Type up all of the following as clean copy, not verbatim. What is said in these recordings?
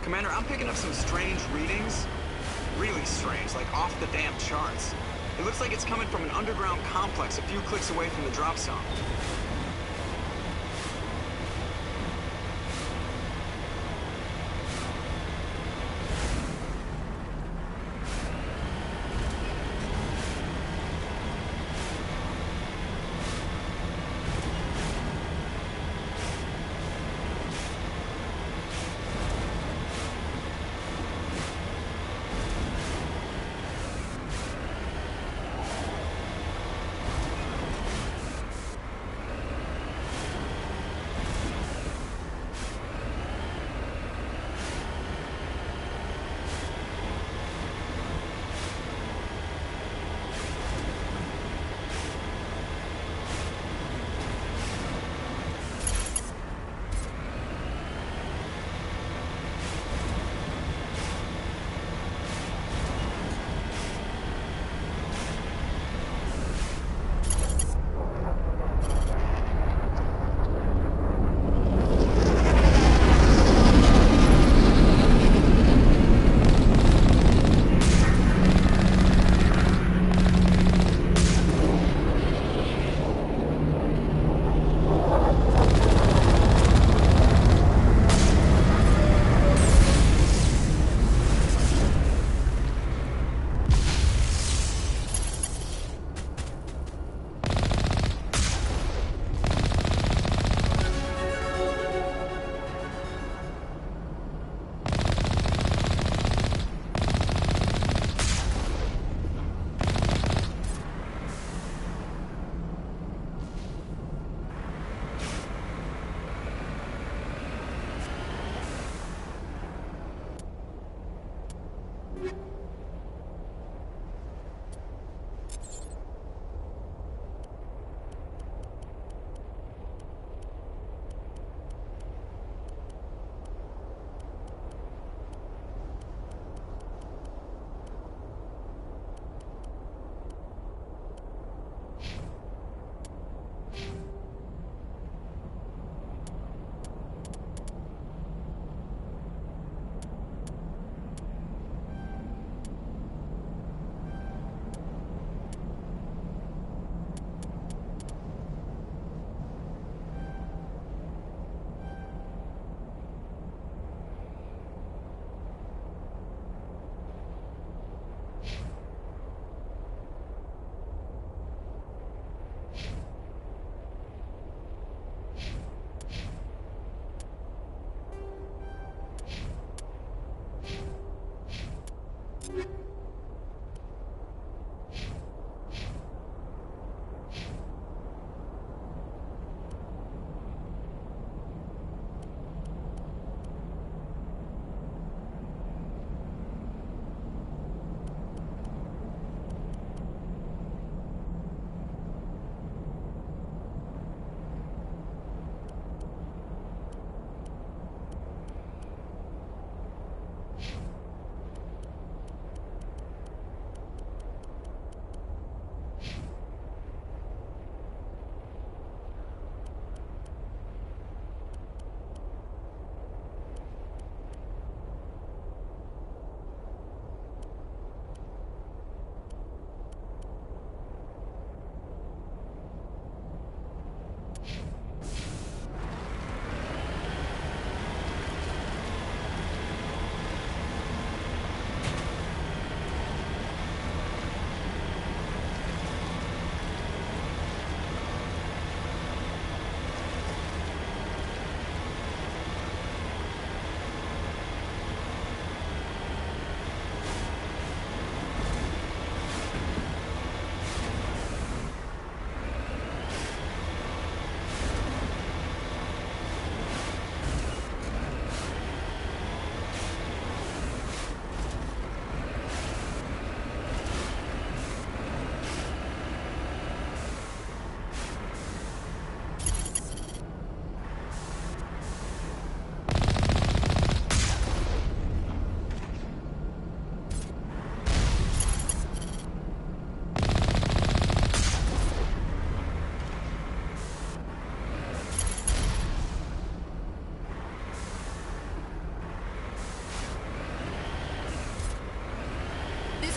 Commander, I'm picking up some strange readings. Really strange, like off the damn charts. It looks like it's coming from an underground complex a few clicks away from the drop zone.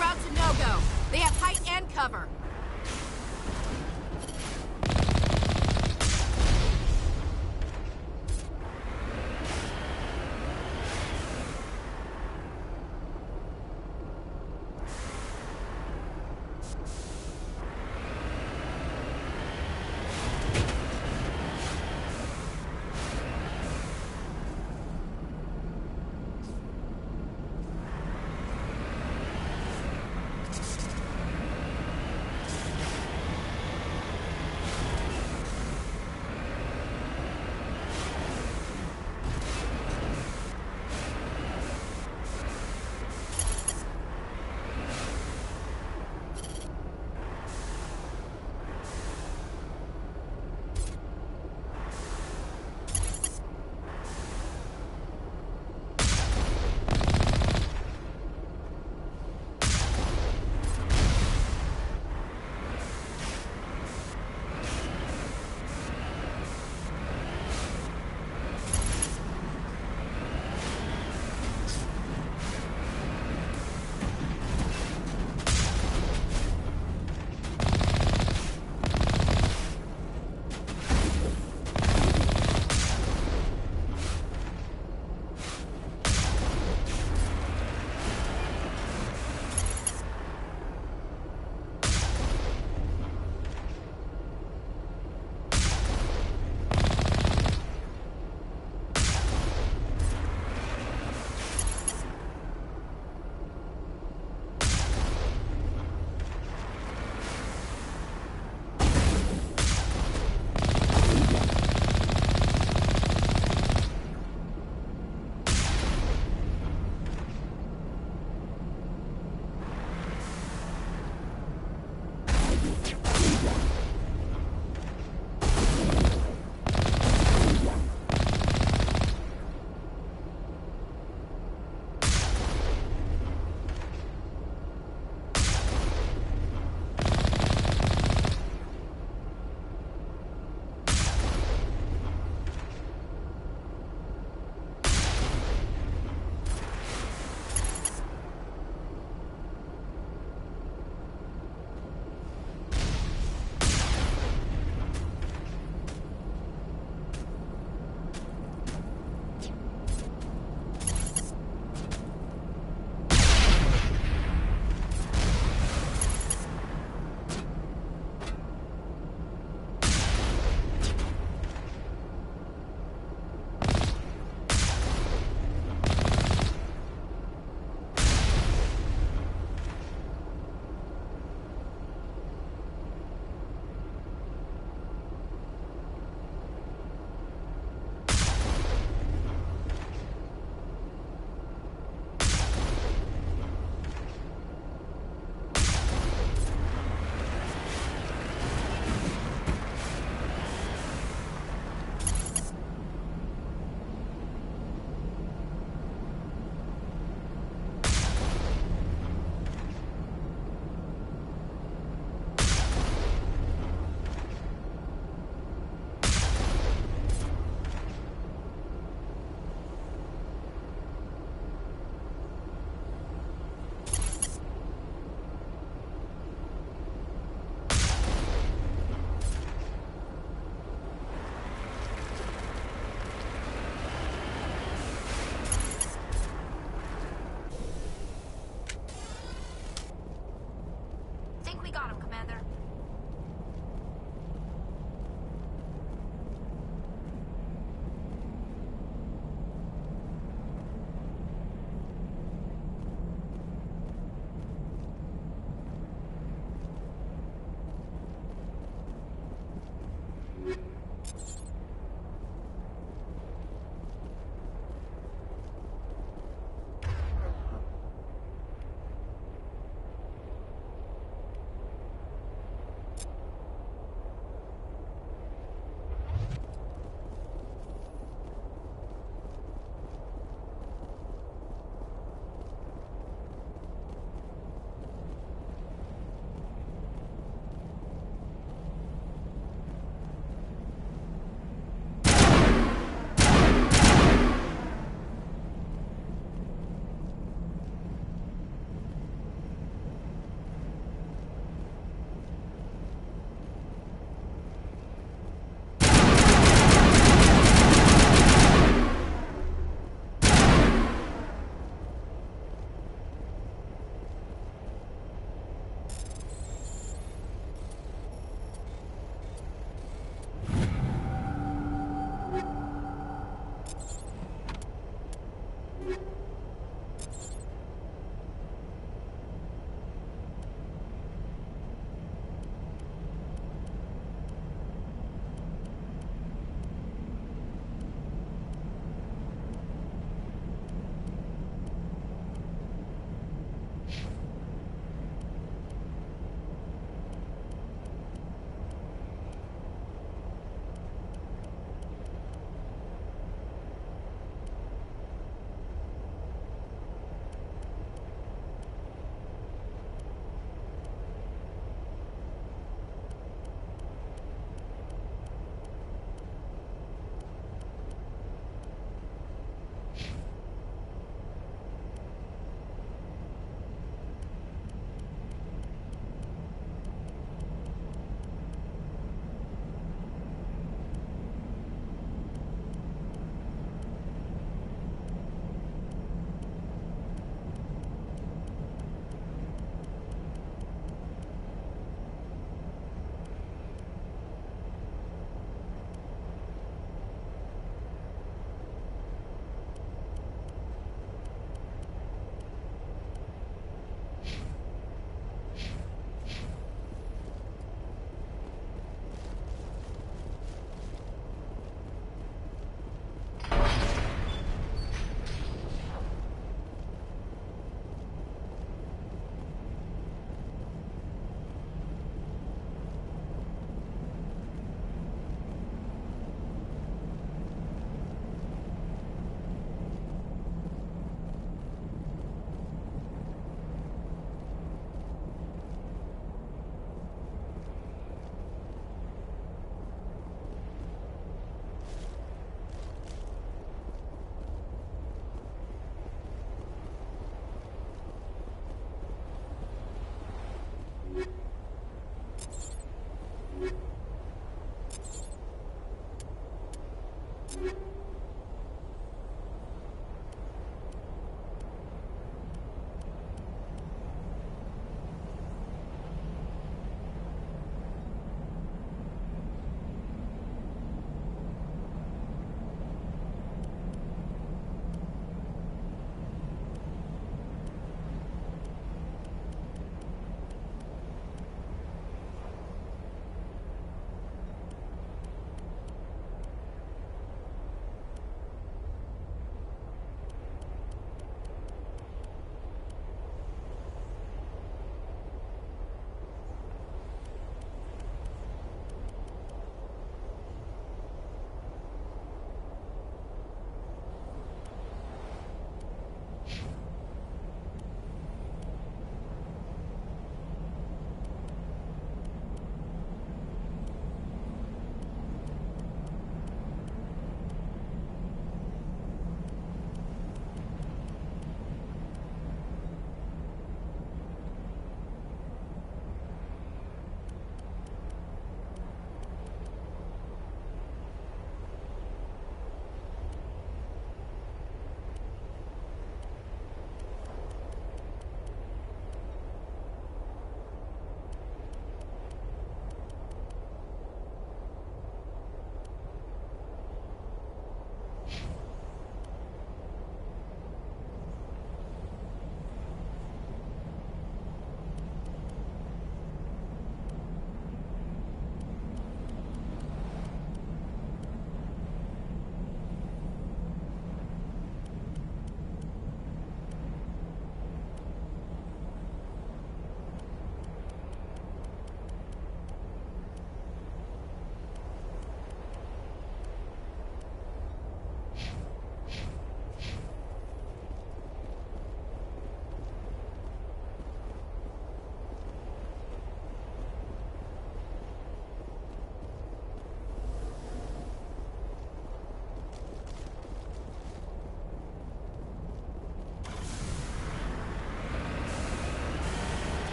route's a no-go. They have height and cover.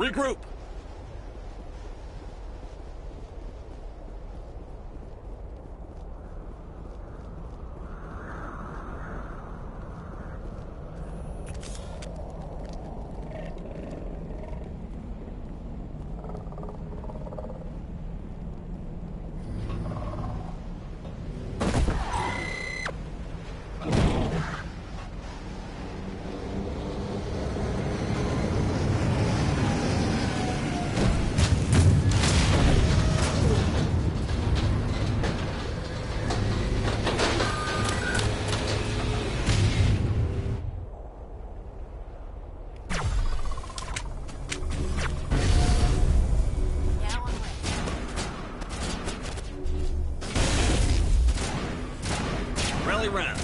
Regroup! Now I'm ready. Rally round.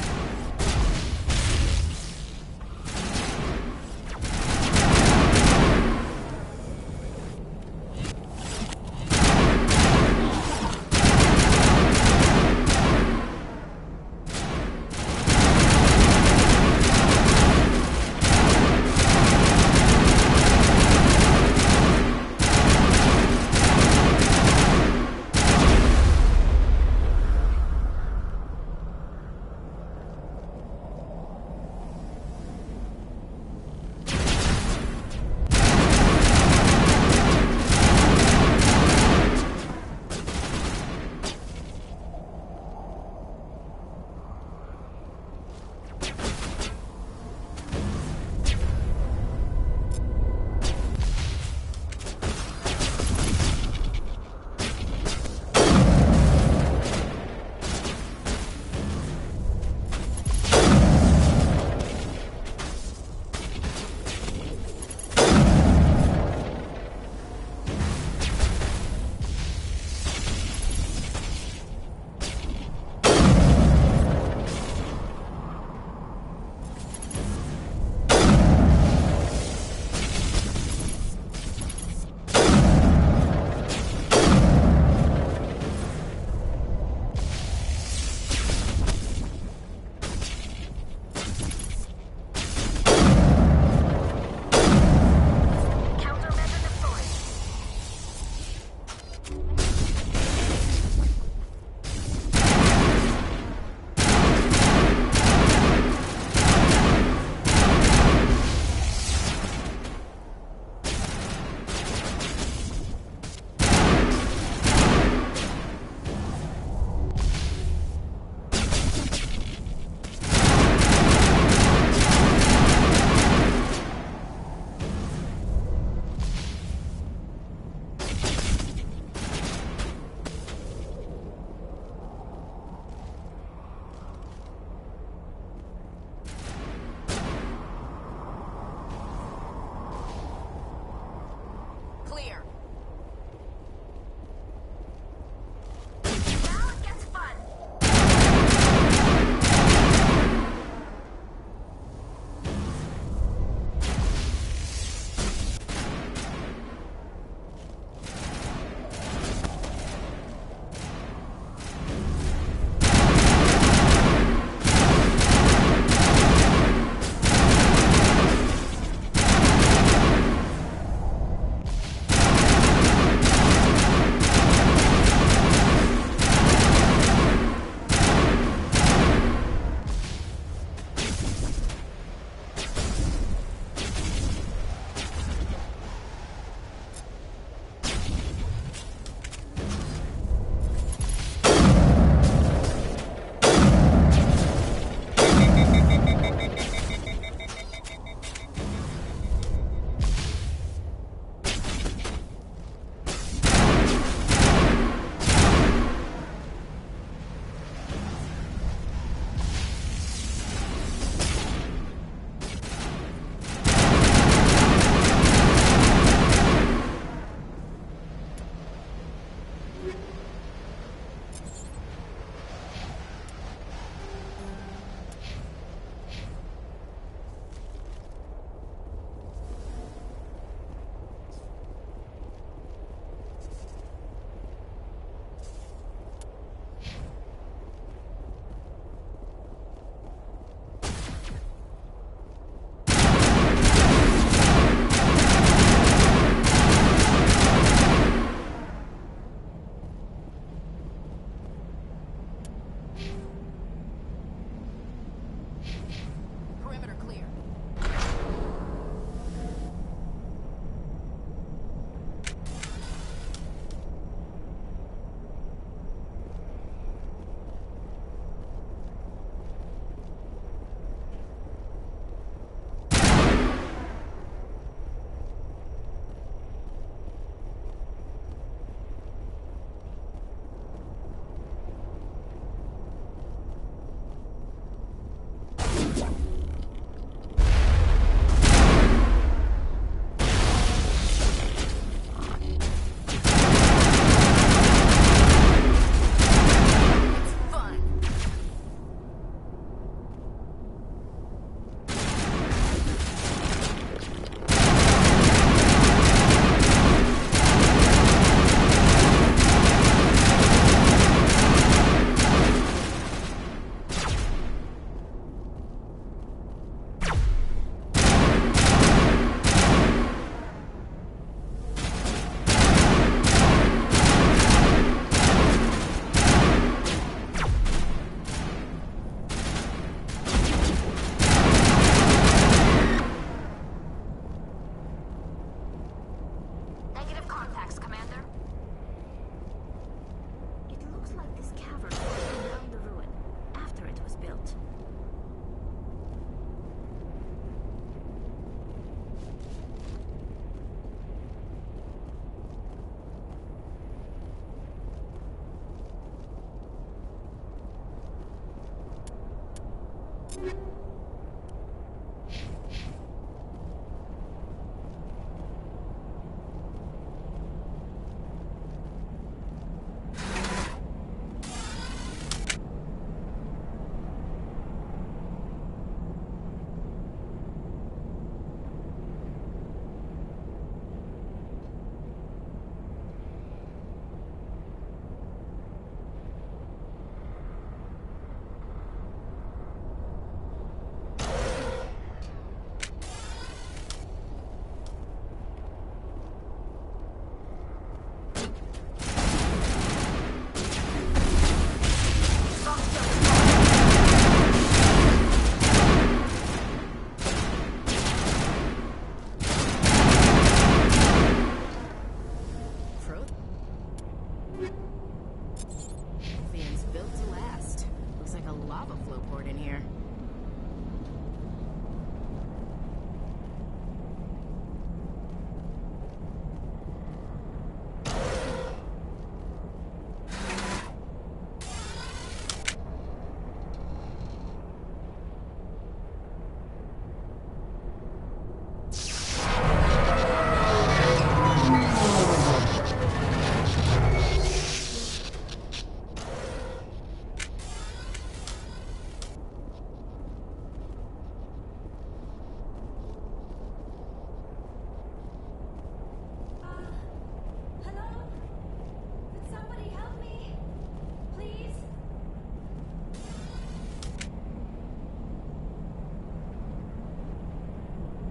Fans built to last. Looks like a lava flow port in here.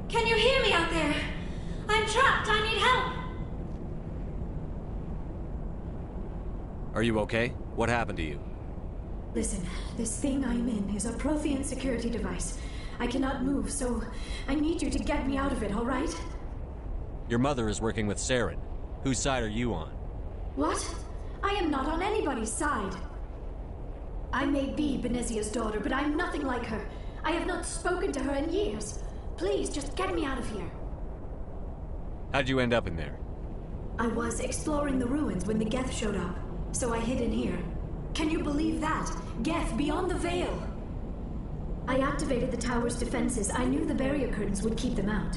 Can you hear me out there? I'm trapped. I need help. Are you okay? What happened to you? Listen, this thing I'm in is a Prothean security device. I cannot move, so I need you to get me out of it, all right? Your mother is working with Saren. Whose side are you on? What? I am not on anybody's side. I may be Benezia's daughter, but I'm nothing like her. I have not spoken to her in years. Please, just get me out of here. How'd you end up in there? I was exploring the ruins when the Geth showed up, so I hid in here. Can you believe that? Geth beyond the veil! I activated the tower's defenses. I knew the barrier curtains would keep them out.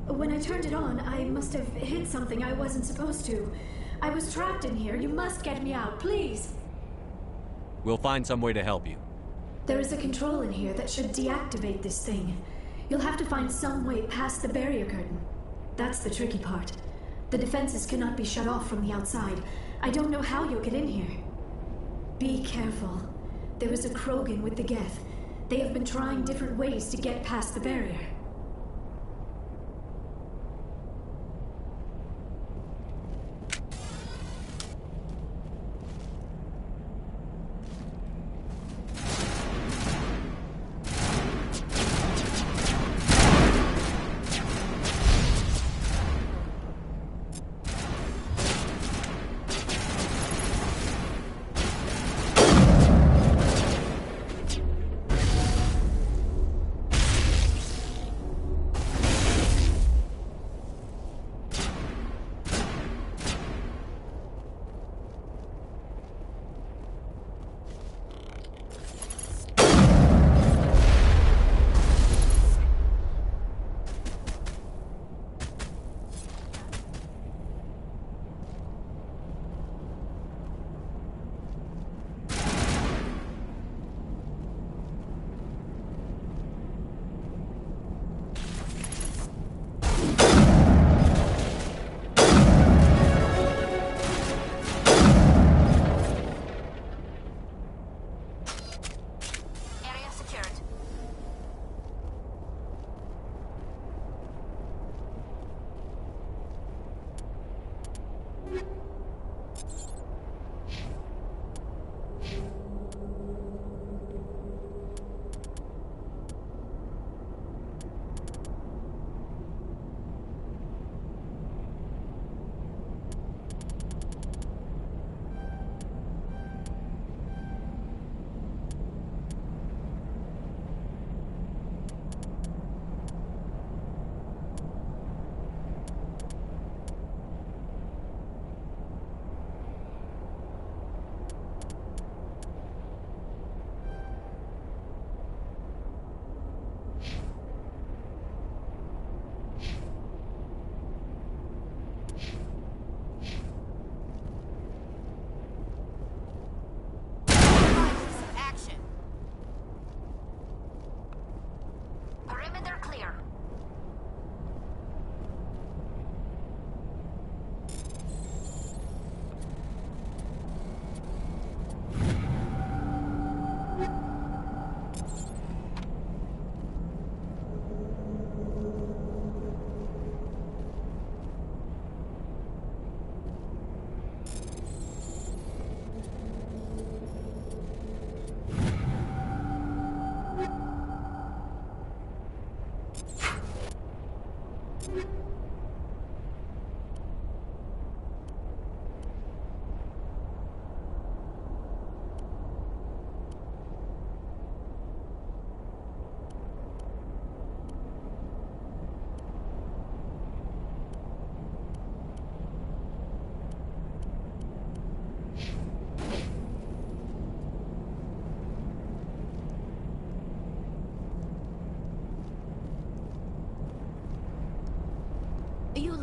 When I turned it on, I must have hit something I wasn't supposed to. I was trapped in here. You must get me out, please! We'll find some way to help you. There is a control in here that should deactivate this thing. You'll have to find some way past the barrier curtain. That's the tricky part. The defenses cannot be shut off from the outside. I don't know how you'll get in here. Be careful. There is a Krogan with the Geth. They have been trying different ways to get past the barrier.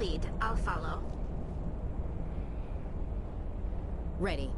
lead. I'll follow. Ready.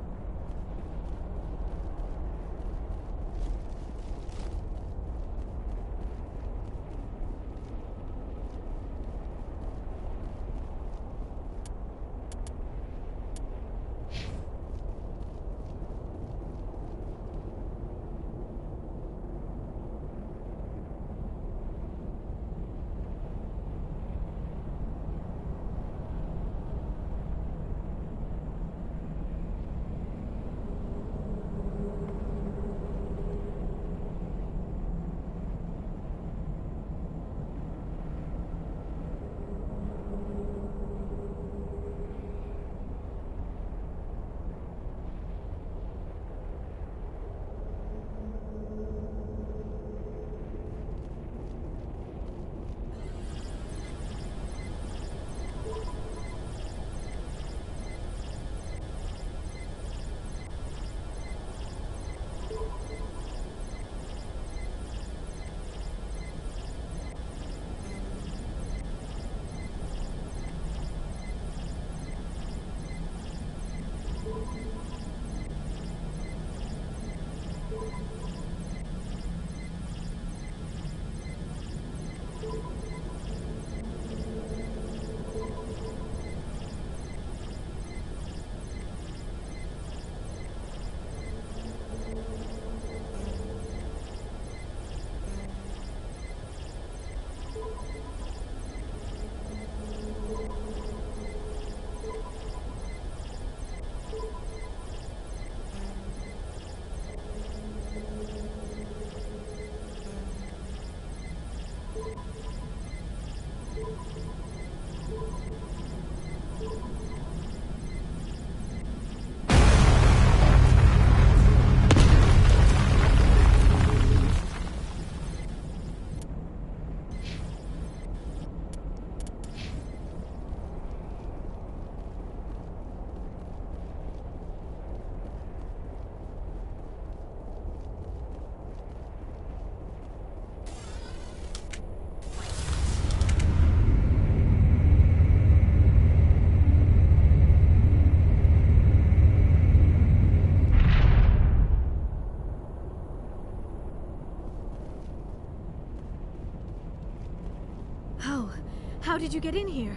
How did you get in here?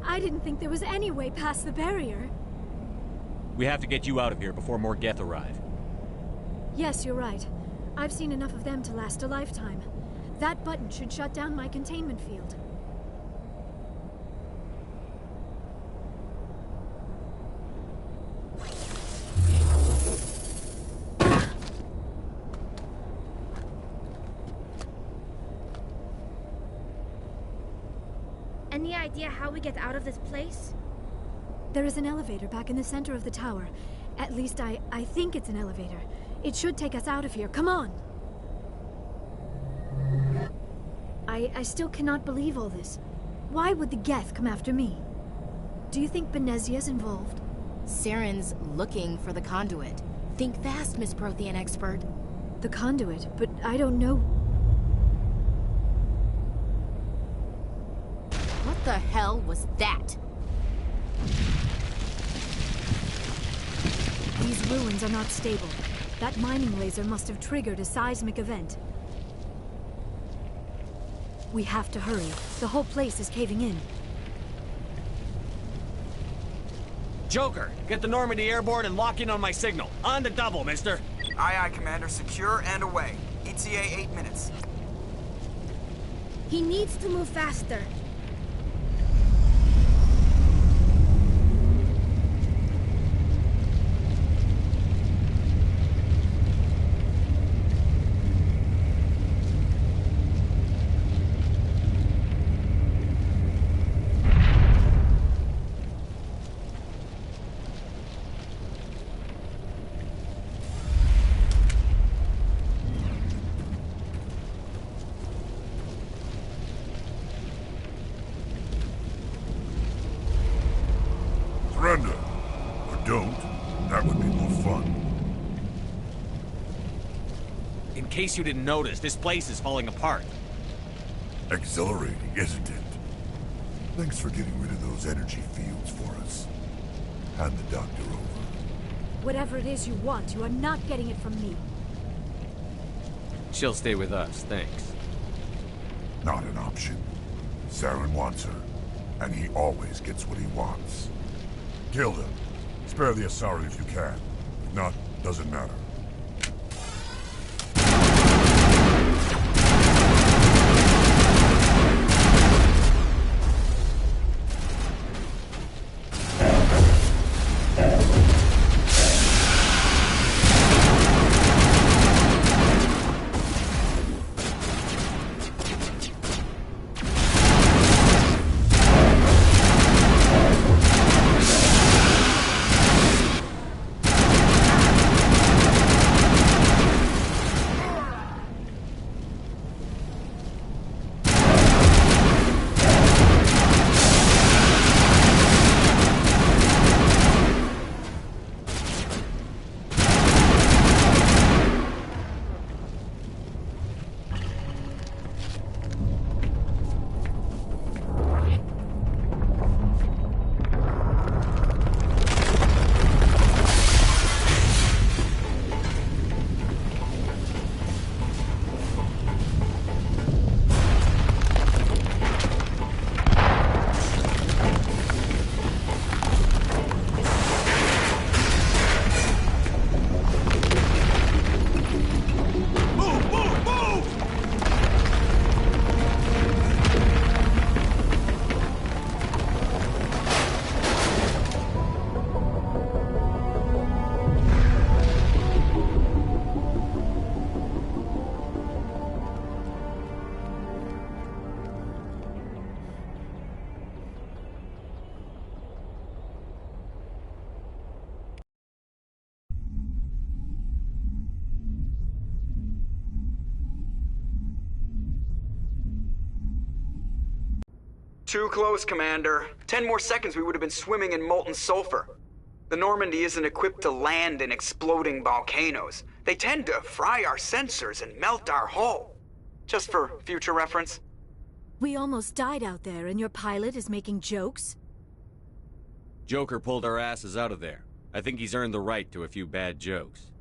I didn't think there was any way past the barrier. We have to get you out of here before more Geth arrive. Yes, you're right. I've seen enough of them to last a lifetime. That button should shut down my containment field. Any idea how we get out of this place? There is an elevator back in the center of the tower. At least I think it's an elevator. It should take us out of here. Come on! I still cannot believe all this. Why would the Geth come after me? Do you think Benezia's involved? Saren's looking for the conduit. Think fast, Miss Prothean expert. The conduit? But I don't know... What the hell was that? These ruins are not stable. That mining laser must have triggered a seismic event. We have to hurry. The whole place is caving in. Joker, get the Normandy airborne and lock in on my signal. On the double, mister. Aye, aye, Commander. Secure and away. ETA 8 minutes. He needs to move faster. Surrender. Or don't. That would be more fun. In case you didn't notice, this place is falling apart. Exhilarating, isn't it? Thanks for getting rid of those energy fields for us. Hand the doctor over. Whatever it is you want, you are not getting it from me. She'll stay with us, thanks. Not an option. Saren wants her, and he always gets what he wants. Kill them. Spare the Asari if you can. If not, doesn't matter. Too close, Commander. 10 more seconds we would have been swimming in molten sulfur. The Normandy isn't equipped to land in exploding volcanoes. They tend to fry our sensors and melt our hull. Just for future reference. We almost died out there, and your pilot is making jokes? Joker pulled our asses out of there. I think he's earned the right to a few bad jokes.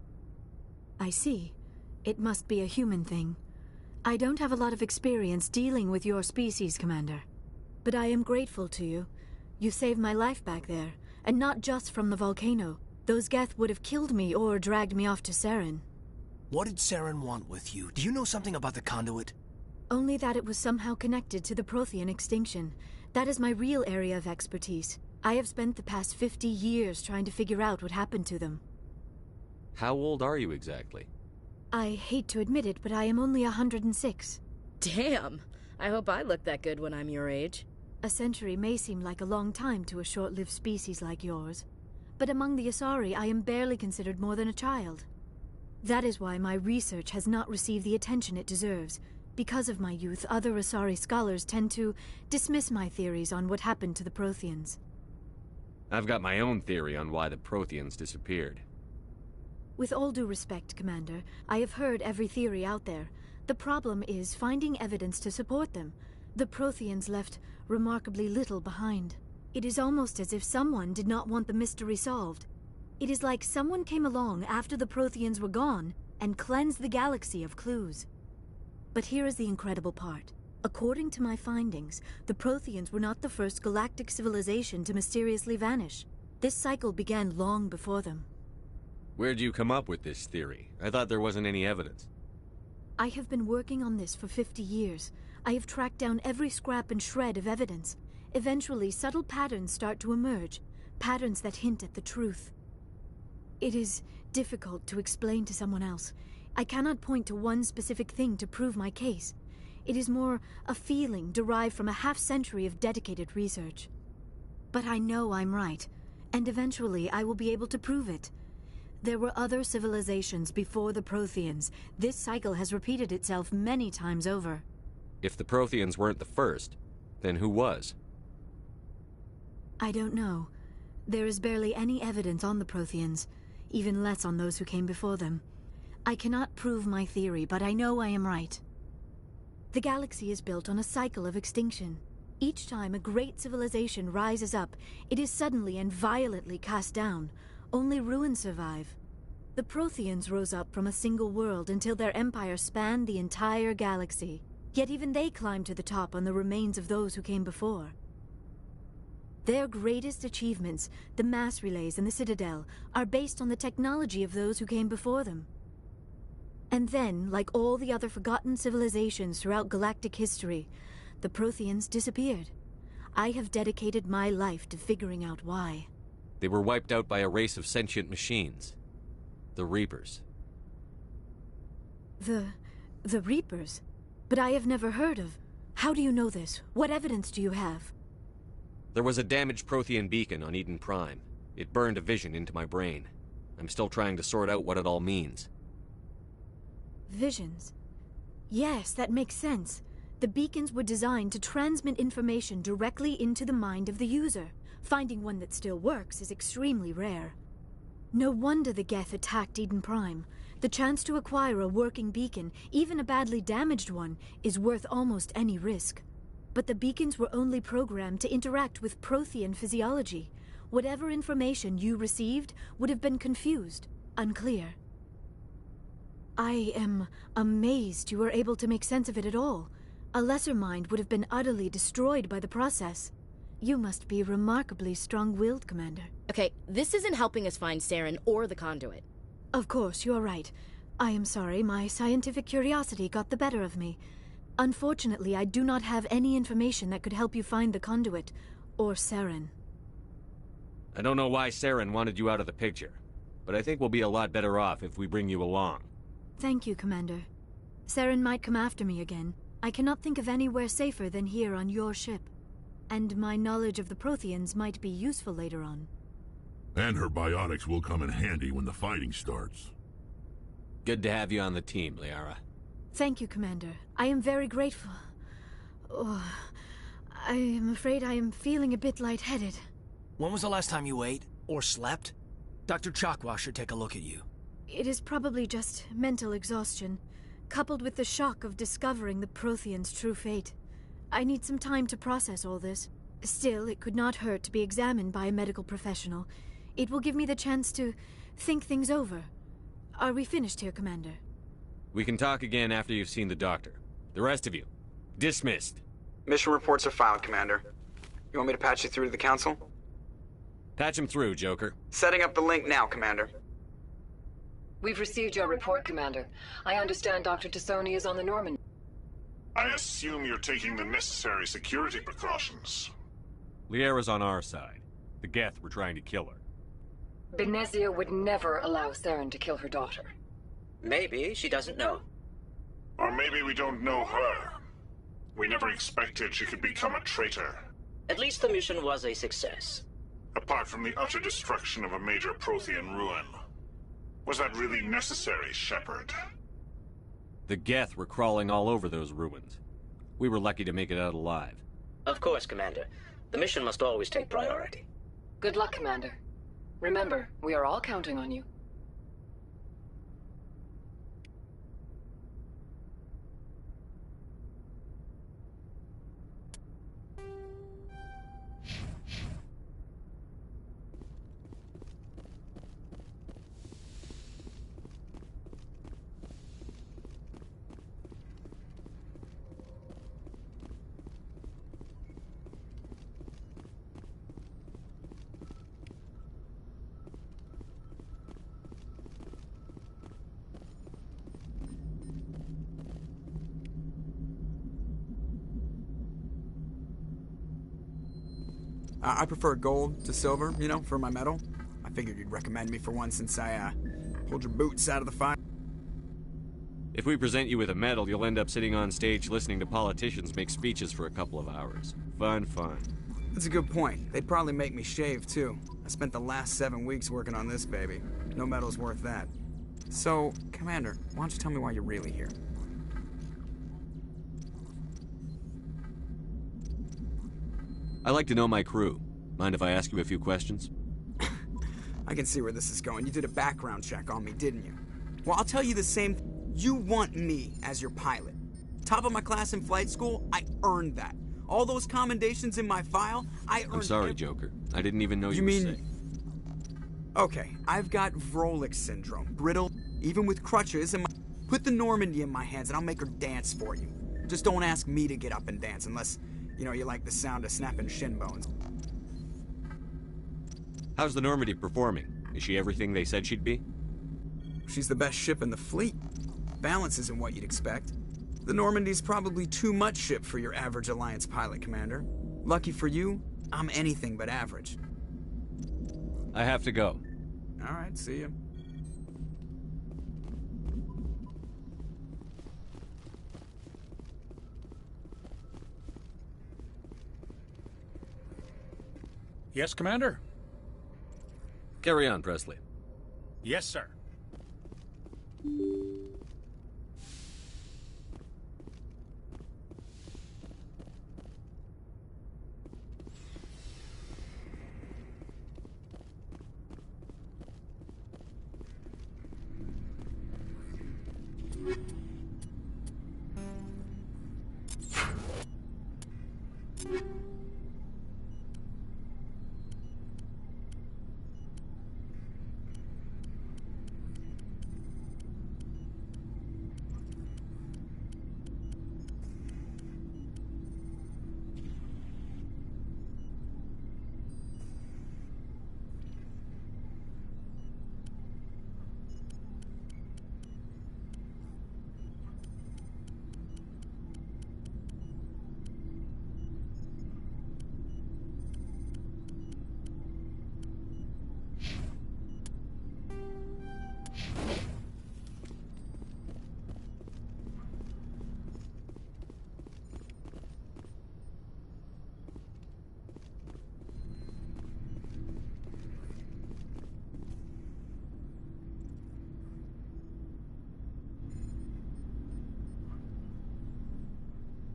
I see. It must be a human thing. I don't have a lot of experience dealing with your species, Commander. But I am grateful to you. You saved my life back there, and not just from the volcano. Those Geth would have killed me or dragged me off to Saren. What did Saren want with you? Do you know something about the conduit? Only that it was somehow connected to the Prothean extinction. That is my real area of expertise. I have spent the past 50 years trying to figure out what happened to them. How old are you exactly? I hate to admit it, but I am only 106. Damn! I hope I look that good when I'm your age. A century may seem like a long time to a short-lived species like yours, but among the Asari I am barely considered more than a child. That is why my research has not received the attention it deserves. Because of my youth, other Asari scholars tend to dismiss my theories on what happened to the Protheans. I've got my own theory on why the Protheans disappeared. With all due respect, Commander, I have heard every theory out there. The problem is finding evidence to support them. The Protheans left remarkably little behind. It is almost as if someone did not want the mystery solved. It is like someone came along after the Protheans were gone and cleansed the galaxy of clues. But here is the incredible part. According to my findings, the Protheans were not the first galactic civilization to mysteriously vanish. This cycle began long before them. Where'd you come up with this theory? I thought there wasn't any evidence. I have been working on this for 50 years. I have tracked down every scrap and shred of evidence. Eventually, subtle patterns start to emerge, patterns that hint at the truth. It is difficult to explain to someone else. I cannot point to one specific thing to prove my case. It is more a feeling derived from a half-century of dedicated research. But I know I'm right, and eventually I will be able to prove it. There were other civilizations before the Protheans. This cycle has repeated itself many times over. If the Protheans weren't the first, then who was? I don't know. There is barely any evidence on the Protheans, even less on those who came before them. I cannot prove my theory, but I know I am right. The galaxy is built on a cycle of extinction. Each time a great civilization rises up, it is suddenly and violently cast down. Only ruins survive. The Protheans rose up from a single world until their empire spanned the entire galaxy. Yet even they climbed to the top on the remains of those who came before. Their greatest achievements, the mass relays and the Citadel, are based on the technology of those who came before them. And then, like all the other forgotten civilizations throughout galactic history, the Protheans disappeared. I have dedicated my life to figuring out why. They were wiped out by a race of sentient machines. The Reapers. The Reapers? But I have never heard of... How do you know this? What evidence do you have? There was a damaged Prothean beacon on Eden Prime. It burned a vision into my brain. I'm still trying to sort out what it all means. Visions? Yes, that makes sense. The beacons were designed to transmit information directly into the mind of the user. Finding one that still works is extremely rare. No wonder the Geth attacked Eden Prime. The chance to acquire a working beacon, even a badly damaged one, is worth almost any risk. But the beacons were only programmed to interact with Prothean physiology. Whatever information you received would have been confused, unclear. I am amazed you were able to make sense of it at all. A lesser mind would have been utterly destroyed by the process. You must be remarkably strong-willed, Commander. Okay, this isn't helping us find Saren or the conduit. Of course, you are right. I am sorry, my scientific curiosity got the better of me. Unfortunately, I do not have any information that could help you find the conduit, or Saren. I don't know why Saren wanted you out of the picture, but I think we'll be a lot better off if we bring you along. Thank you, Commander. Saren might come after me again. I cannot think of anywhere safer than here on your ship. And my knowledge of the Protheans might be useful later on. And her biotics will come in handy when the fighting starts. Good to have you on the team, Liara. Thank you, Commander. I am very grateful. Oh, I am afraid I am feeling a bit lightheaded. When was the last time you ate? Or slept? Dr. Chakwa should take a look at you. It is probably just mental exhaustion, coupled with the shock of discovering the Protheans' true fate. I need some time to process all this. Still, it could not hurt to be examined by a medical professional. It will give me the chance to think things over. Are we finished here, Commander? We can talk again after you've seen the doctor. The rest of you, dismissed. Mission reports are filed, Commander. You want me to patch you through to the Council? Patch him through, Joker. Setting up the link now, Commander. We've received your report, Commander. I understand Dr. Tassoni is on the Normandy. I assume you're taking the necessary security precautions. Liara's on our side. The Geth were trying to kill her. Benezia would never allow Saren to kill her daughter. Maybe she doesn't know. Or maybe we don't know her. We never expected she could become a traitor. At least the mission was a success. Apart from the utter destruction of a major Prothean ruin. Was that really necessary, Shepard? The Geth were crawling all over those ruins. We were lucky to make it out alive. Of course, Commander. The mission must always take priority. Good luck, Commander. Remember, we are all counting on you. I prefer gold to silver, you know, for my medal. I figured you'd recommend me for one since I, pulled your boots out of the fire. If we present you with a medal, you'll end up sitting on stage listening to politicians make speeches for a couple of hours. Fun, fun. That's a good point. They'd probably make me shave, too. I spent the last 7 weeks working on this baby. No medal's worth that. So, Commander, why don't you tell me why you're really here? I like to know my crew. Mind if I ask you a few questions? I can see where this is going. You did a background check on me, didn't you? Well, I'll tell you the same. You want me as your pilot. Top of my class in flight school, I earned that. All those commendations in my file, I earned... I'm sorry, Joker. I didn't even know you You were mean... sick. Okay, I've got Vrolik syndrome. Brittle, even with crutches, and put the Normandy in my hands and I'll make her dance for you. Just don't ask me to get up and dance unless, you know, you like the sound of snapping shin bones. How's the Normandy performing? Is she everything they said she'd be? She's the best ship in the fleet. Balance isn't what you'd expect. The Normandy's probably too much ship for your average Alliance pilot, Commander. Lucky for you, I'm anything but average. I have to go. All right, see ya. Yes, Commander? Carry on, Presley. Yes, sir.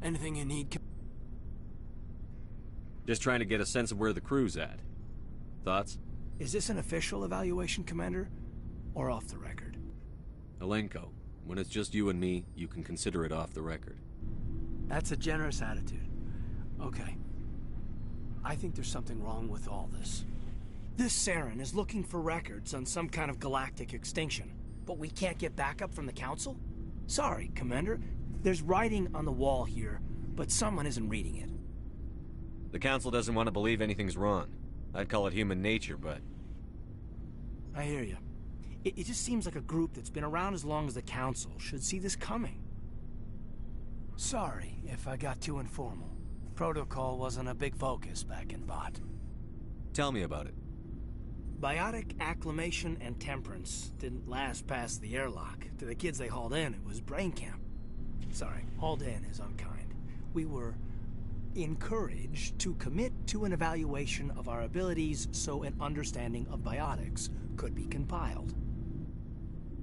Anything you need? Just trying to get a sense of where the crew's at. Thoughts? Is this an official evaluation, Commander? Or off the record? Alenko, when it's just you and me, you can consider it off the record. That's a generous attitude. Okay. I think there's something wrong with all this. This Saren is looking for records on some kind of galactic extinction, but we can't get backup from the Council? Sorry, Commander. There's writing on the wall here, but someone isn't reading it. The Council doesn't want to believe anything's wrong. I'd call it human nature, but... I hear you. It just seems like a group that's been around as long as the Council should see this coming. Sorry if I got too informal. Protocol wasn't a big focus back in Bot. Tell me about it. Biotic acclimation and temperance didn't last past the airlock. To the kids they hauled in, it was brain camp. Sorry, hauled in is unkind. We were encouraged to commit to an evaluation of our abilities so an understanding of biotics could be compiled.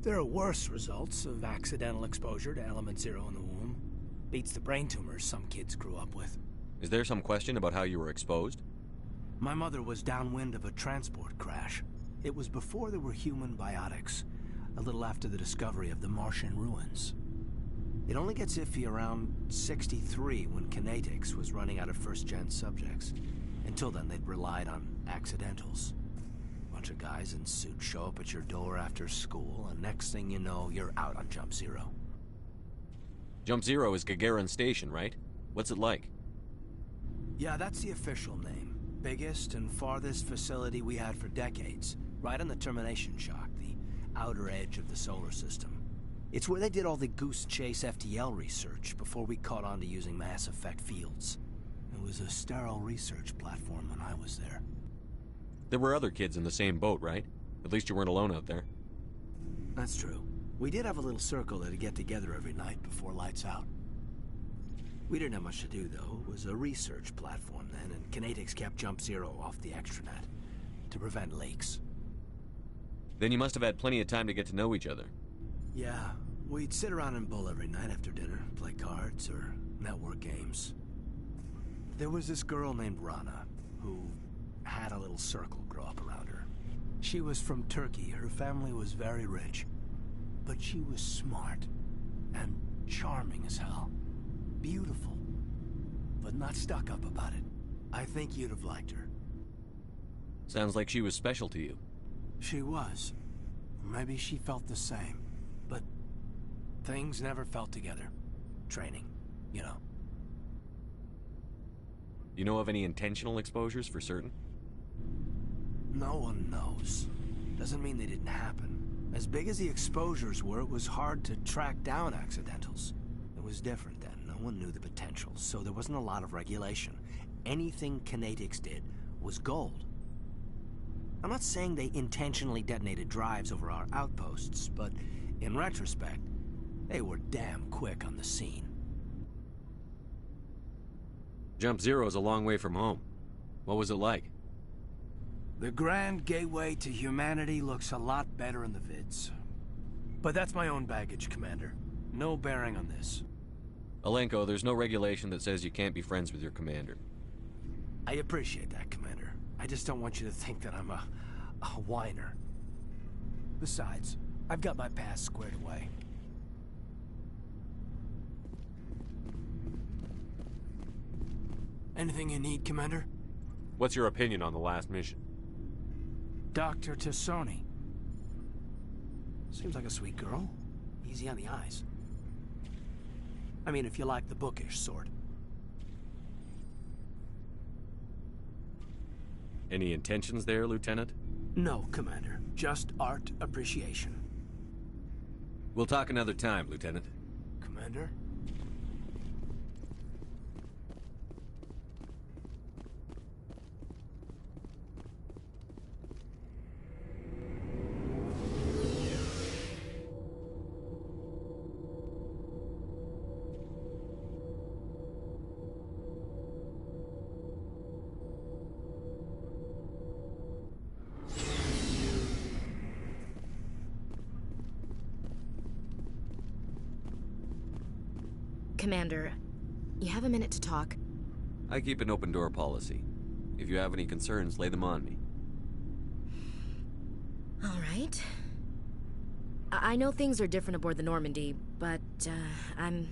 There are worse results of accidental exposure to Element Zero in the womb. Beats the brain tumors some kids grew up with. Is there some question about how you were exposed? My mother was downwind of a transport crash. It was before there were human biotics, a little after the discovery of the Martian ruins. It only gets iffy around 63 when Kinetics was running out of first-gen subjects. Until then, they'd relied on accidentals. Bunch of guys in suits show up at your door after school, and next thing you know, you're out on Jump Zero. Jump Zero is Gagarin Station, right? What's it like? Yeah, that's the official name. Biggest and farthest facility we had for decades. Right on the termination shock, the outer edge of the solar system. It's where they did all the Goose Chase FTL research before we caught on to using mass effect fields. It was a sterile research platform when I was there. There were other kids in the same boat, right? At least you weren't alone out there. That's true. We did have a little circle that'd get together every night before lights out. We didn't have much to do, though. It was a research platform then, and Kinetics kept Jump Zero off the extranet to prevent leaks. Then you must have had plenty of time to get to know each other. Yeah, we'd sit around and bull every night after dinner, play cards or network games. There was this girl named Rana, who had a little circle grow up around her. She was from Turkey. Her family was very rich. But she was smart and charming as hell. Beautiful. but not stuck up about it. I think you'd have liked her. Sounds like she was special to you. She was. Maybe she felt the same. But things never felt together. Training, you know. You know of any intentional exposures for certain? No one knows. Doesn't mean they didn't happen. As big as the exposures were, it was hard to track down accidentals. It was different then. No one knew the potential, so there wasn't a lot of regulation. Anything Kinetics did was gold. I'm not saying they intentionally detonated drives over our outposts, but in retrospect, they were damn quick on the scene. Jump Zero's a long way from home. What was it like? The grand gateway to humanity looks a lot better in the vids. But that's my own baggage, Commander. No bearing on this. Alenko, there's no regulation that says you can't be friends with your commander. I appreciate that, Commander. I just don't want you to think that I'm a whiner. Besides, I've got my past squared away. Anything you need, Commander? What's your opinion on the last mission? Dr. Tassoni. Seems like a sweet girl. Easy on the eyes. I mean, if you like the bookish sort. Any intentions there, Lieutenant? No, Commander. Just art appreciation. We'll talk another time, Lieutenant. Commander? Commander, you have a minute to talk? I keep an open door policy. If you have any concerns, lay them on me. All right. I know things are different aboard the Normandy, but I'm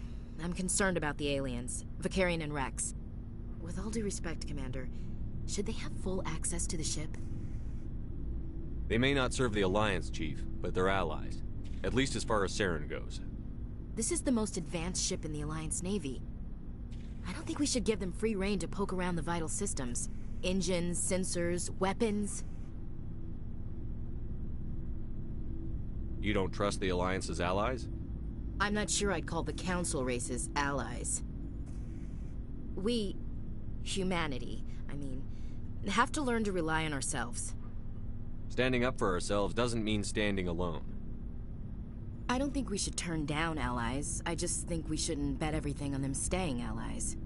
concerned about the aliens, Vicarian and Rex. With all due respect, Commander, should they have full access to the ship? They may not serve the Alliance, Chief, but they're allies. At least as far as Saren goes. This is the most advanced ship in the Alliance Navy. I don't think we should give them free rein to poke around the vital systems. Engines, sensors, weapons. You don't trust the Alliance's allies? I'm not sure I'd call the Council races allies. We, humanity, I mean, have to learn to rely on ourselves. Standing up for ourselves doesn't mean standing alone. I don't think we should turn down allies. I just think we shouldn't bet everything on them staying allies.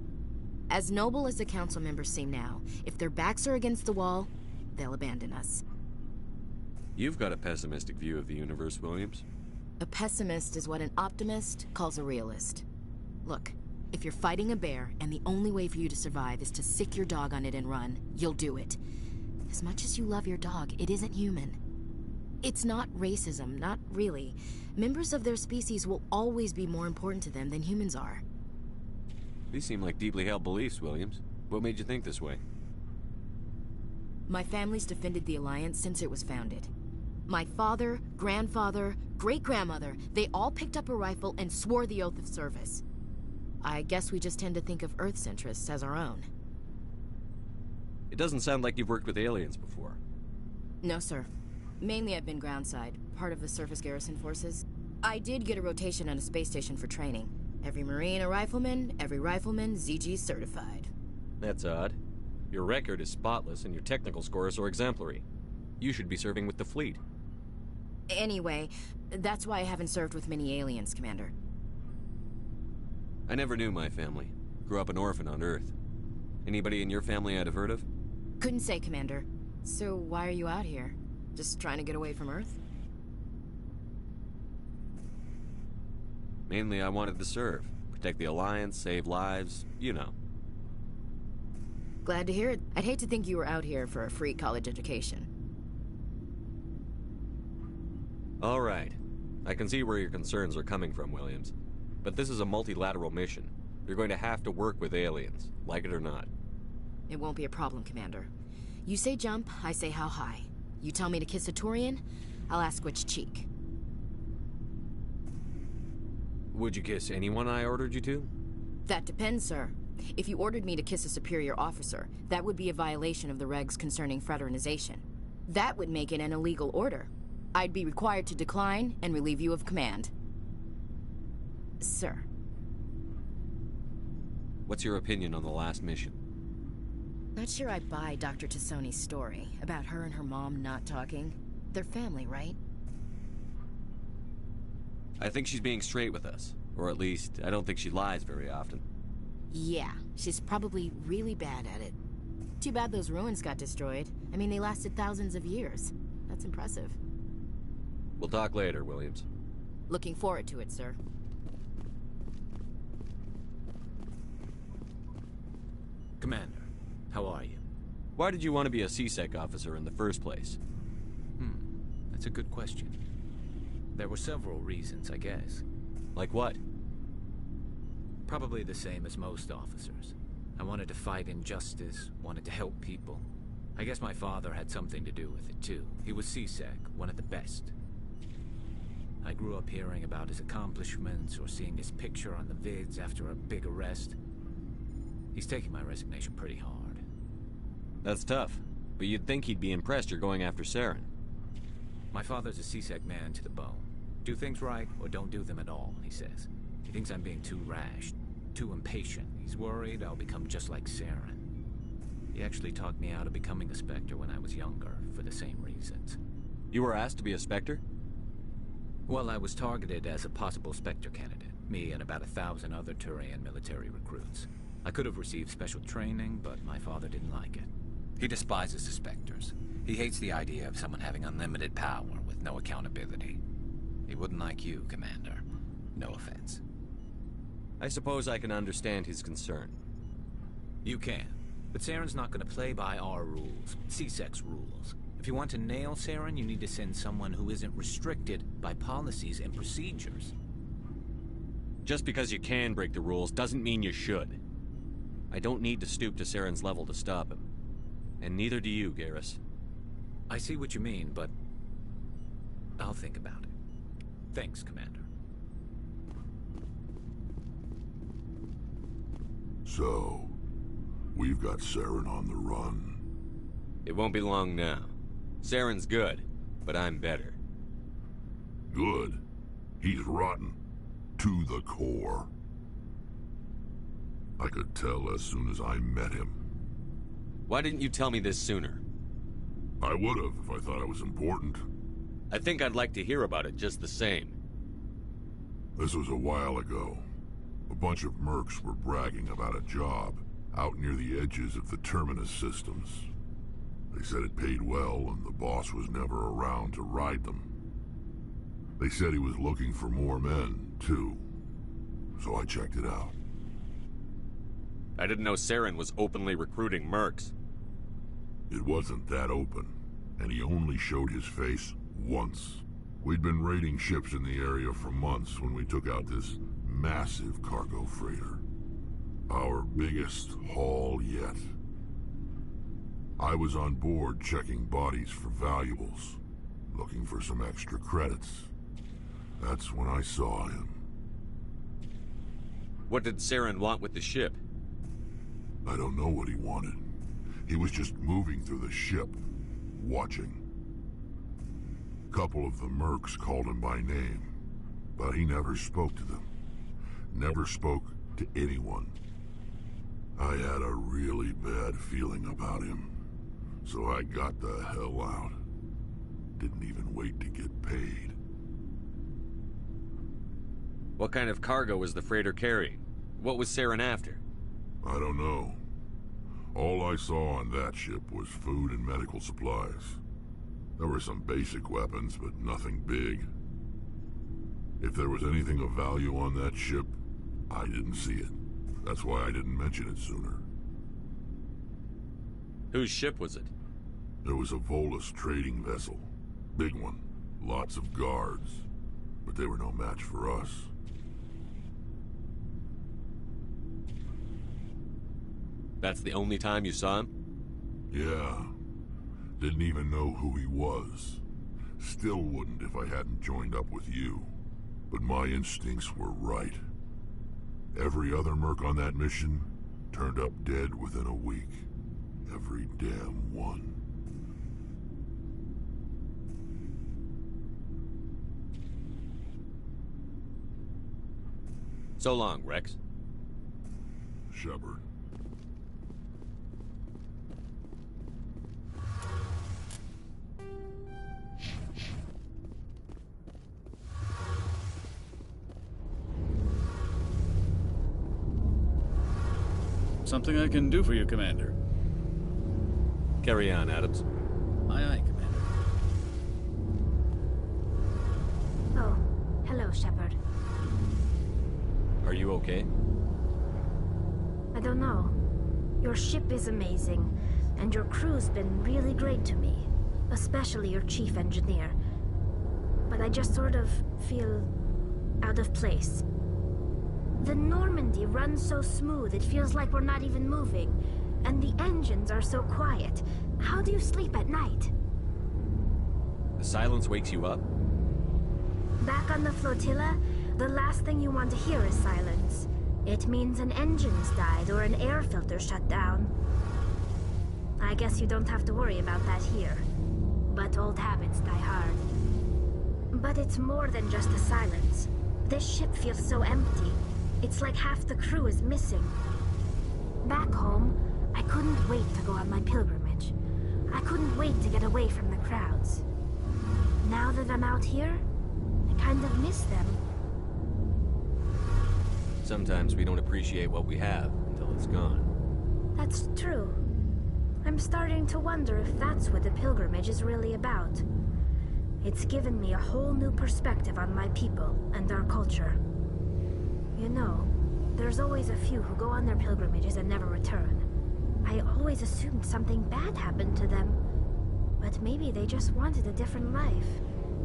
As noble as the Council members seem now, if their backs are against the wall, they'll abandon us. You've got a pessimistic view of the universe, Williams. A pessimist is what an optimist calls a realist. Look, if you're fighting a bear and the only way for you to survive is to sick your dog on it and run, you'll do it. As much as you love your dog, it isn't human. It's not racism, not really. Members of their species will always be more important to them than humans are. These seem like deeply held beliefs, Williams. What made you think this way? My family's defended the Alliance since it was founded. My father, grandfather, great-grandmother, they all picked up a rifle and swore the oath of service. I guess we just tend to think of Earth's interests as our own. It doesn't sound like you've worked with aliens before. No, sir. Mainly I've been groundside, part of the surface garrison forces. I did get a rotation on a space station for training. Every Marine a rifleman, every rifleman ZG certified. That's odd. Your record is spotless and your technical scores are exemplary. You should be serving with the fleet. Anyway, that's why I haven't served with many aliens, Commander. I never knew my family. Grew up an orphan on Earth. Anybody in your family I'd have heard of? Couldn't say, Commander. So why are you out here? Just trying to get away from Earth? Mainly I wanted to serve. Protect the Alliance, save lives, you know. Glad to hear it. I'd hate to think you were out here for a free college education. All right. I can see where your concerns are coming from, Williams. But this is a multilateral mission. You're going to have to work with aliens, like it or not. It won't be a problem, Commander. You say jump, I say how high. You tell me to kiss a Turian, I'll ask which cheek. Would you kiss anyone I ordered you to? That depends, sir. If you ordered me to kiss a superior officer, that would be a violation of the regs concerning fraternization. That would make it an illegal order. I'd be required to decline and relieve you of command. Sir. What's your opinion on the last mission? Not sure I buy Dr. Tassoni's story about her and her mom not talking. They're family, right? I think she's being straight with us. Or at least, I don't think she lies very often. Yeah, she's probably really bad at it. Too bad those ruins got destroyed. I mean, they lasted thousands of years. That's impressive. We'll talk later, Williams. Looking forward to it, sir. Commander, how are you? Why did you want to be a CSEC officer in the first place? That's a good question. There were several reasons, I guess. Like what? Probably the same as most officers. I wanted to fight injustice, wanted to help people. I guess my father had something to do with it, too. He was CSEC, one of the best. I grew up hearing about his accomplishments or seeing his picture on the vids after a big arrest. He's taking my resignation pretty hard. That's tough, but you'd think he'd be impressed you're going after Saren. My father's a CSEC man to the bone. Do things right or don't do them at all, he says. He thinks I'm being too rash, too impatient. He's worried I'll become just like Saren. He actually talked me out of becoming a Spectre when I was younger, for the same reasons. You were asked to be a Spectre? Well, I was targeted as a possible Spectre candidate. Me and about 1,000 other Turian military recruits. I could have received special training, but my father didn't like it. He despises the Spectres. He hates the idea of someone having unlimited power with no accountability. He wouldn't like you, Commander. No offense. I suppose I can understand his concern. You can. But Saren's not going to play by our rules, CSEC's rules. If you want to nail Saren, you need to send someone who isn't restricted by policies and procedures. Just because you can break the rules doesn't mean you should. I don't need to stoop to Saren's level to stop him. And neither do you, Garrus. I see what you mean, but I'll think about it. Thanks, Commander. So, we've got Saren on the run. It won't be long now. Saren's good, but I'm better. Good? He's rotten. To the core. I could tell as soon as I met him. Why didn't you tell me this sooner? I would have if I thought it was important. I think I'd like to hear about it just the same. This was a while ago. A bunch of mercs were bragging about a job out near the edges of the Terminus systems. They said it paid well and the boss was never around to ride them. They said he was looking for more men, too. So I checked it out. I didn't know Saren was openly recruiting mercs. It wasn't that open, and he only showed his face once. We'd been raiding ships in the area for months when we took out this massive cargo freighter. Our biggest haul yet. I was on board checking bodies for valuables, looking for some extra credits. That's when I saw him. What did Saren want with the ship? I don't know what he wanted. He was just moving through the ship, watching. A couple of the mercs called him by name, but he never spoke to them. Never spoke to anyone. I had a really bad feeling about him, so I got the hell out. Didn't even wait to get paid. What kind of cargo was the freighter carrying? What was Saren after? I don't know. All I saw on that ship was food and medical supplies. There were some basic weapons, but nothing big. If there was anything of value on that ship, I didn't see it. That's why I didn't mention it sooner. Whose ship was it? It was a Volus trading vessel. Big one. Lots of guards. But they were no match for us. That's the only time you saw him? Yeah. Didn't even know who he was. Still wouldn't if I hadn't joined up with you. But my instincts were right. Every other merc on that mission turned up dead within a week. Every damn one. So long, Rex. Shepard. Something I can do for you, Commander. Carry on, Adams. Aye, aye, Commander. Oh, hello, Shepard. Are you okay? I don't know. Your ship is amazing, and your crew's been really great to me. Especially your chief engineer. But I just sort of feel out of place. The Normandy runs so smooth, it feels like we're not even moving. And the engines are so quiet. How do you sleep at night? The silence wakes you up? Back on the flotilla, the last thing you want to hear is silence. It means an engine's died or an air filter shut down. I guess you don't have to worry about that here. But old habits die hard. But it's more than just the silence. This ship feels so empty. It's like half the crew is missing. Back home, I couldn't wait to go on my pilgrimage. I couldn't wait to get away from the crowds. Now that I'm out here, I kind of miss them. Sometimes we don't appreciate what we have until it's gone. That's true. I'm starting to wonder if that's what the pilgrimage is really about. It's given me a whole new perspective on my people and our culture. You know, there's always a few who go on their pilgrimages and never return. I always assumed something bad happened to them. But maybe they just wanted a different life.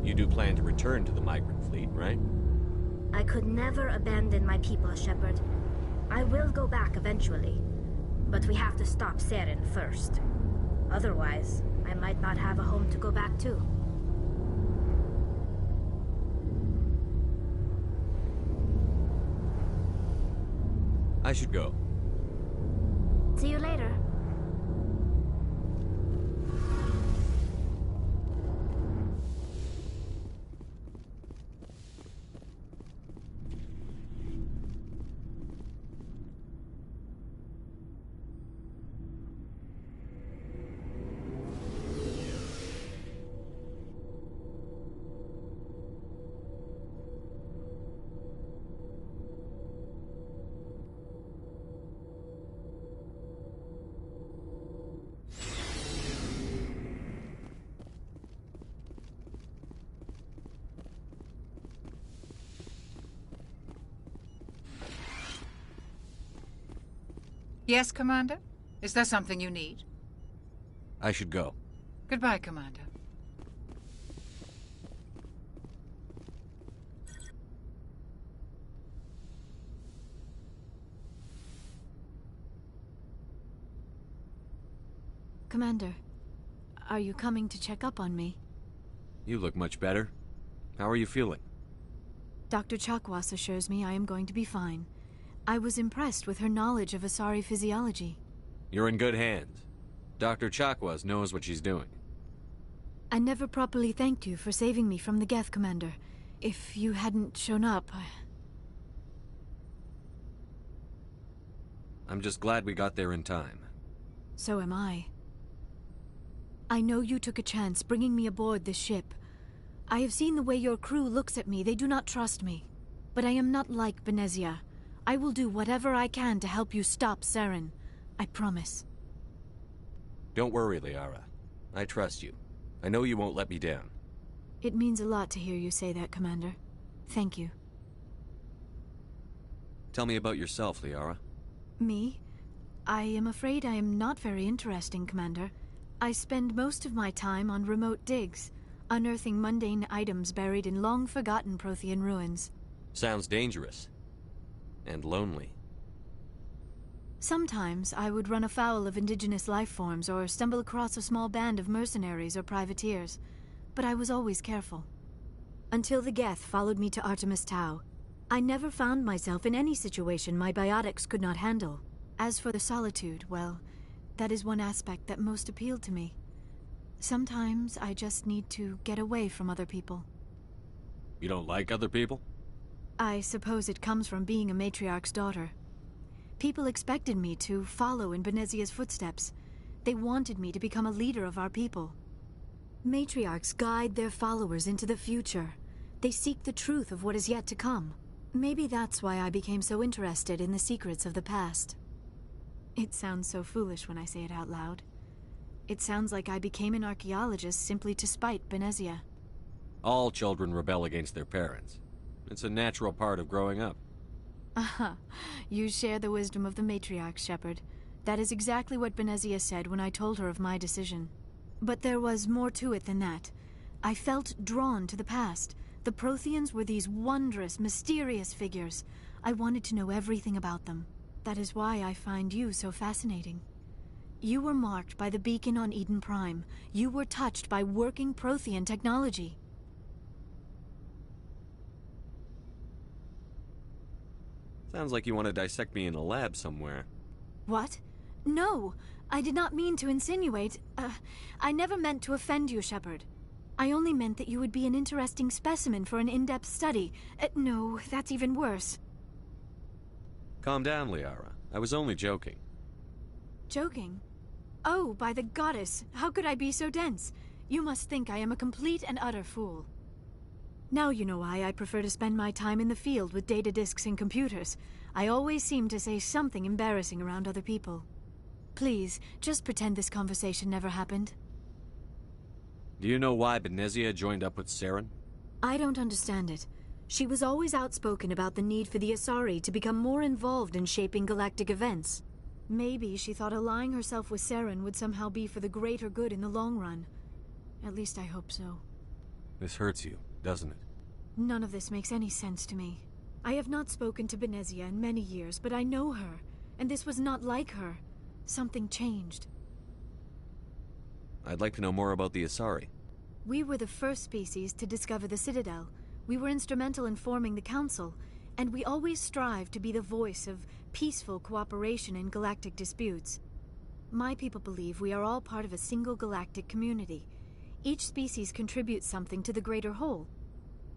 You do plan to return to the migrant fleet, right? I could never abandon my people, Shepard. I will go back eventually. But we have to stop Saren first. Otherwise, I might not have a home to go back to. I should go. See you later. Yes, Commander? Is there something you need? I should go. Goodbye, Commander. Commander, are you coming to check up on me? You look much better. How are you feeling? Dr. Chakwas assures me I am going to be fine. I was impressed with her knowledge of Asari physiology. You're in good hands. Dr. Chakwas knows what she's doing. I never properly thanked you for saving me from the Geth, Commander. If you hadn't shown up, I'm just glad we got there in time. So am I. I know you took a chance bringing me aboard this ship. I have seen the way your crew looks at me. They do not trust me. But I am not like Benezia. I will do whatever I can to help you stop Saren. I promise. Don't worry, Liara. I trust you. I know you won't let me down. It means a lot to hear you say that, Commander. Thank you. Tell me about yourself, Liara. Me? I am afraid I am not very interesting, Commander. I spend most of my time on remote digs, unearthing mundane items buried in long-forgotten Prothean ruins. Sounds dangerous. And lonely. Sometimes I would run afoul of indigenous life forms or stumble across a small band of mercenaries or privateers, but I was always careful. Until the Geth followed me to Artemis Tau, I never found myself in any situation my biotics could not handle. As for the solitude, well, that is one aspect that most appealed to me. Sometimes I just need to get away from other people. You don't like other people? I suppose it comes from being a matriarch's daughter. People expected me to follow in Benezia's footsteps. They wanted me to become a leader of our people. Matriarchs guide their followers into the future. They seek the truth of what is yet to come. Maybe that's why I became so interested in the secrets of the past. It sounds so foolish when I say it out loud. It sounds like I became an archaeologist simply to spite Benezia. All children rebel against their parents. It's a natural part of growing up. Aha, you share the wisdom of the matriarch, Shepard. That is exactly what Benezia said when I told her of my decision. But there was more to it than that. I felt drawn to the past. The Protheans were these wondrous, mysterious figures. I wanted to know everything about them. That is why I find you so fascinating. You were marked by the beacon on Eden Prime. You were touched by working Prothean technology. Sounds like you want to dissect me in a lab somewhere. What? No, I did not mean to insinuate. I never meant to offend you, Shepard. I only meant that you would be an interesting specimen for an in-depth study. No, that's even worse. Calm down, Liara. I was only joking. Joking? Oh, by the goddess, how could I be so dense? You must think I am a complete and utter fool. Now you know why I prefer to spend my time in the field with data disks and computers. I always seem to say something embarrassing around other people. Please, just pretend this conversation never happened. Do you know why Benezia joined up with Saren? I don't understand it. She was always outspoken about the need for the Asari to become more involved in shaping galactic events. Maybe she thought allying herself with Saren would somehow be for the greater good in the long run. At least I hope so. This hurts you, doesn't it? None of this makes any sense to me. I have not spoken to Benezia in many years, but I know her, and this was not like her. Something changed. I'd like to know more about the Asari. We were the first species to discover the Citadel. We were instrumental in forming the Council, and we always strive to be the voice of peaceful cooperation in galactic disputes. My people believe we are all part of a single galactic community. Each species contributes something to the greater whole.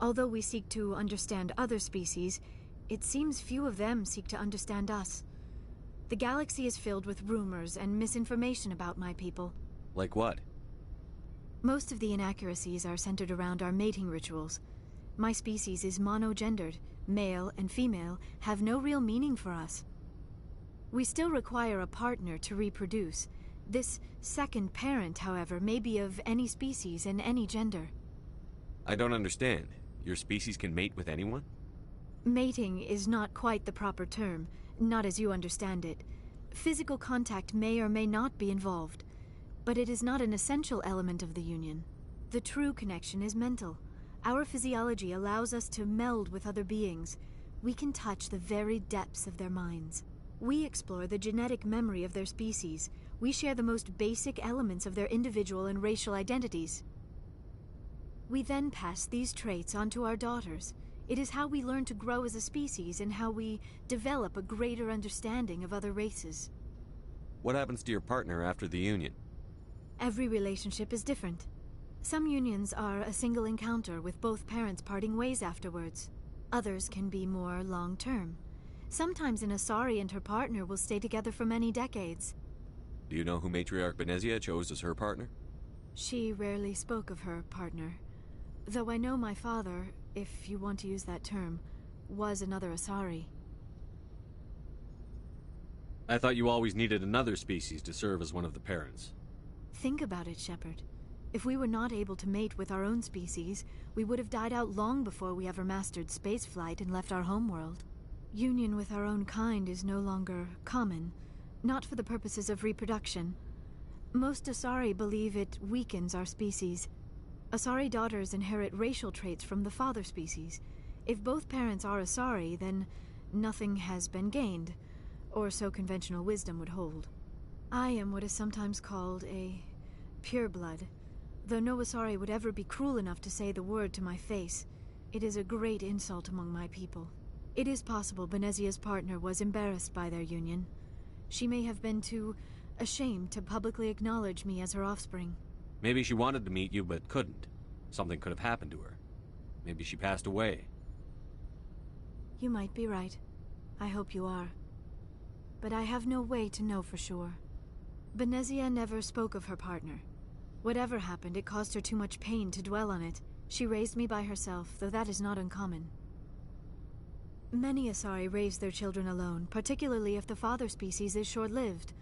Although we seek to understand other species, it seems few of them seek to understand us. The galaxy is filled with rumors and misinformation about my people. Like what? Most of the inaccuracies are centered around our mating rituals. My species is monogendered. Male and female have no real meaning for us. We still require a partner to reproduce. This second parent, however, may be of any species and any gender. I don't understand. Your species can mate with anyone? Mating is not quite the proper term, not as you understand it. Physical contact may or may not be involved, but it is not an essential element of the union. The true connection is mental. Our physiology allows us to meld with other beings. We can touch the very depths of their minds. We explore the genetic memory of their species. We share the most basic elements of their individual and racial identities. We then pass these traits on to our daughters. It is how we learn to grow as a species and how we develop a greater understanding of other races. What happens to your partner after the union? Every relationship is different. Some unions are a single encounter with both parents parting ways afterwards. Others can be more long-term. Sometimes an Asari and her partner will stay together for many decades. Do you know who Matriarch Benezia chose as her partner? She rarely spoke of her partner. Though I know my father, if you want to use that term, was another Asari. I thought you always needed another species to serve as one of the parents. Think about it, Shepard. If we were not able to mate with our own species, we would have died out long before we ever mastered spaceflight and left our homeworld. Union with our own kind is no longer common, not for the purposes of reproduction. Most Asari believe it weakens our species. Asari daughters inherit racial traits from the father species. If both parents are Asari, then nothing has been gained. or so conventional wisdom would hold. I am what is sometimes called a pureblood. Though no Asari would ever be cruel enough to say the word to my face, it is a great insult among my people. It is possible Benezia's partner was embarrassed by their union. She may have been too ashamed to publicly acknowledge me as her offspring. Maybe she wanted to meet you but couldn't. Something could have happened to her. Maybe she passed away. You might be right. I hope you are. But I have no way to know for sure. Benezia never spoke of her partner. Whatever happened, it caused her too much pain to dwell on it. She raised me by herself, though that is not uncommon. Many Asari raise their children alone, particularly if the father species is short-lived.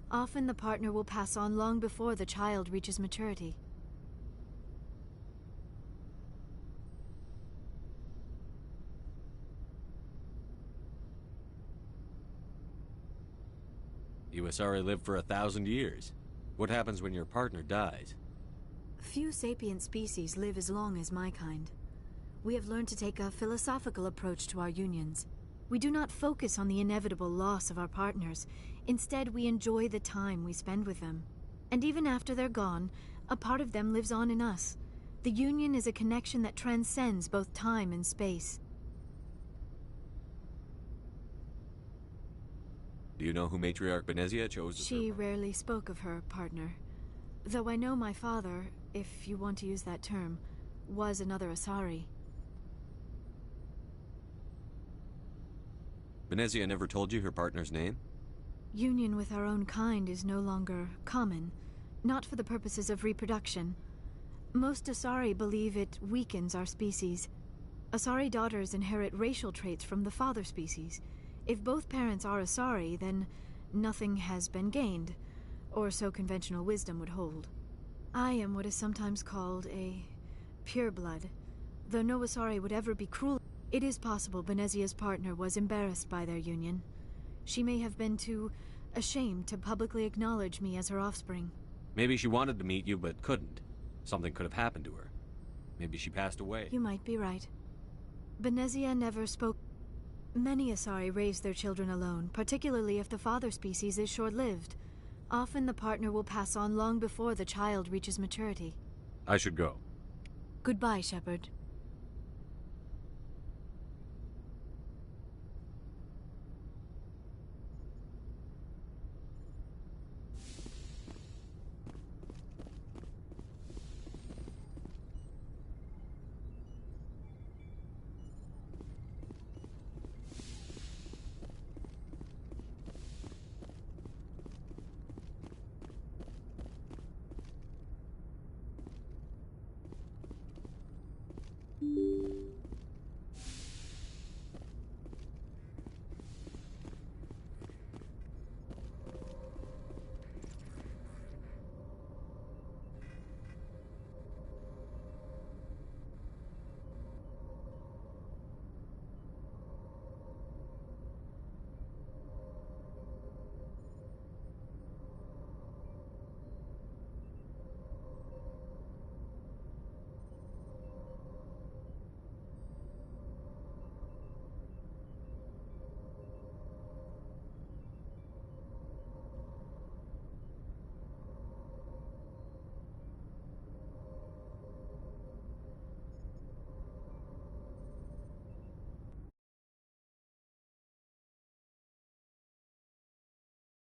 Often the partner will pass on long before the child reaches maturity. You Asari live for 1,000 years. What happens when your partner dies? Few sapient species live as long as my kind. We have learned to take a philosophical approach to our unions. We do not focus on the inevitable loss of our partners. Instead, we enjoy the time we spend with them. And even after they're gone, a part of them lives on in us. The union is a connection that transcends both time and space. Do you know who Matriarch Benezia chose? She rarely spoke of her partner. Though I know my father, if you want to use that term, was another Asari. Benezia never told you her partner's name? Union with our own kind is no longer common, not for the purposes of reproduction. Most Asari believe it weakens our species. Asari daughters inherit racial traits from the father species. If both parents are Asari, then nothing has been gained, or so conventional wisdom would hold. I am what is sometimes called a pureblood. Though no Asari would ever be cruel, it is possible Benezia's partner was embarrassed by their union. She may have been too ashamed to publicly acknowledge me as her offspring. Maybe she wanted to meet you but couldn't. Something could have happened to her. Maybe she passed away. You might be right. Benezia never spoke. Many Asari raise their children alone, particularly if the father species is short-lived. Often the partner will pass on long before the child reaches maturity. I should go. Goodbye, Shepard.